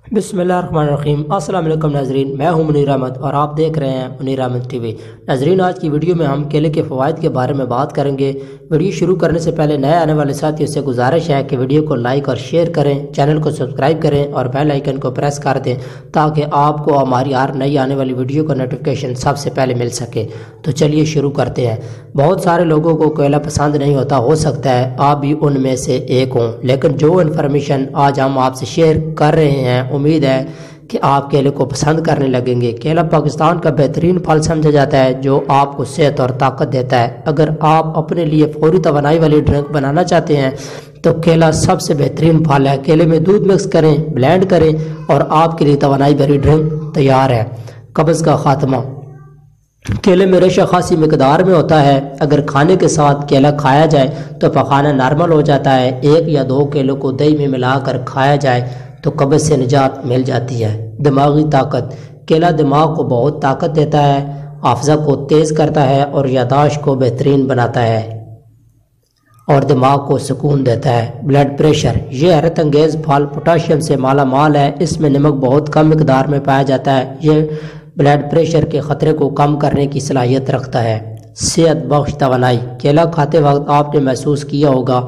बिस्मिल्लाहिर्रहमानिर्रहीम। अस्सलाम वालेकुम नाजरीन, मैं हूं मुनीर अहमद और आप देख रहे हैं मुनीर अहमद टीवी। नाजरीन, आज की वीडियो में हम केले के फ़वाइद के बारे में बात करेंगे। वीडियो शुरू करने से पहले नए आने वाले साथियों से गुजारिश है कि वीडियो को लाइक और शेयर करें, चैनल को सब्सक्राइब करें और बेल आइकन को प्रेस कर दें ताकि आपको हमारी हर नई आने वाली वीडियो का नोटिफिकेशन सबसे पहले मिल सके। तो चलिए शुरू करते हैं। बहुत सारे लोगों को केला पसंद नहीं होता, हो सकता है आप भी उनमें से एक हों, लेकिन जो इन्फॉर्मेशन आज हम आपसे शेयर कर रहे हैं उम्मीद है कि आप केले को पसंद करने लगेंगे। केला पाकिस्तान का बेहतरीन फल समझा जाता है जो आपको सेहत और ताकत देता है। अगर आप अपने लिए फौरी तवानाई वाली ड्रिंक बनाना चाहते हैं तो केला सबसे बेहतरीन फल है। केले में दूध मिक्स करें, ब्लेंड करें और आपके लिए तवानाई भरी ड्रिंक तैयार है। कब्ज़ का खात्मा। केले में रेशा खासी मिकदार में होता है। अगर खाने के साथ केला खाया जाए तो पखाना नॉर्मल हो जाता है। 1 या 2 केलों को दही में मिलाकर खाया जाए तो कब्ज़ से निजात मिल जाती है। दिमागी ताकत। केला दिमाग को बहुत ताकत देता है, हाफ़ज़ा को तेज़ करता है और यादाश्त को बेहतरीन बनाता है और दिमाग को सुकून देता है। Blood pressure. ये हैरत अंगेज़ फल पोटाशियम से माला माल है। इसमें नमक बहुत कम मिकदार में पाया जाता है। ये ब्लड प्रेशर के ख़तरे को कम करने की सलाहियत रखता है। सेहत बख्श तवानाई। केला खाते वक्त आपने महसूस किया होगा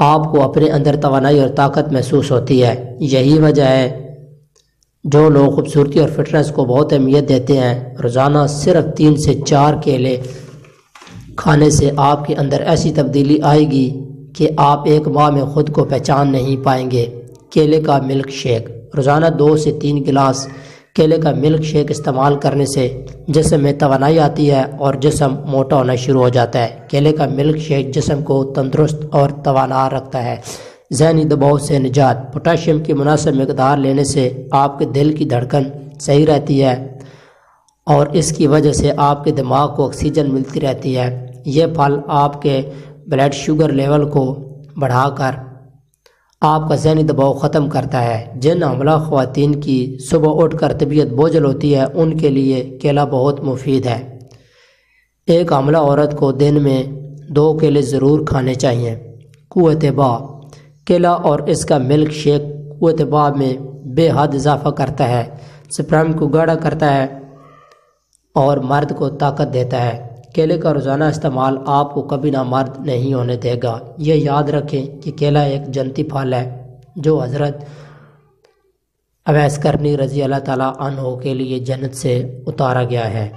आपको अपने अंदर तवानाई और ताकत महसूस होती है। यही वजह है जो लोग खूबसूरती और फिटनेस को बहुत अहमियत देते हैं। रोज़ाना सिर्फ 3 से 4 केले खाने से आपके अंदर ऐसी तब्दीली आएगी कि आप 1 माह में ख़ुद को पहचान नहीं पाएंगे। केले का मिल्क शेक। रोज़ाना 2 से 3 गिलास केले का मिल्क शेक इस्तेमाल करने से जिस्म में तवानाई आती है और जिस्म मोटा होना शुरू हो जाता है। केले का मिल्क शेक जिस्म को तंदुरुस्त और तवाना रखता है। ज़हनी दबाव से निजात। पोटाशियम की मुनासिब मिकदार लेने से आपके दिल की धड़कन सही रहती है और इसकी वजह से आपके दिमाग को ऑक्सीजन मिलती रहती है। ये फल आपके ब्लड शुगर लेवल को बढ़ाकर आपका ज़हनी दबाव ख़त्म करता है। जिन हमला ख़वातीन की सुबह उठकर तबीयत बोझल होती है उनके लिए केला बहुत मुफीद है। एक हमला औरत को दिन में 2 केले ज़रूर खाने चाहिए। क़ुव्वत बा। केला और इसका मिल्क शेक क़ुव्वत बा में बेहद इजाफ़ा करता है, स्पर्म को गाढ़ा करता है और मर्द को ताकत देता है। केले का रोज़ाना इस्तेमाल आपको कभी ना मर्द नहीं होने देगा। ये याद रखें कि केला एक जन्नती फल है जो हज़रत अवैस करनी रज़ी अल्लाह ताला अन्हो के लिए जन्नत से उतारा गया है।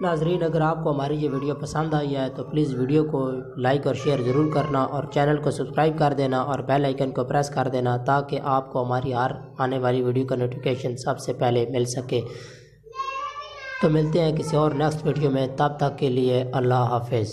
नाजरीन, अगर आपको हमारी ये वीडियो पसंद आई है तो प्लीज़ वीडियो को लाइक और शेयर ज़रूर करना और चैनल को सब्सक्राइब कर देना और बेल आइकन को प्रेस कर देना ताकि आपको हमारी हर आने वाली वीडियो का नोटिफिकेशन सबसे पहले मिल सके। तो मिलते हैं किसी और नेक्स्ट वीडियो में, तब तक के लिए अल्लाह हाफिज़।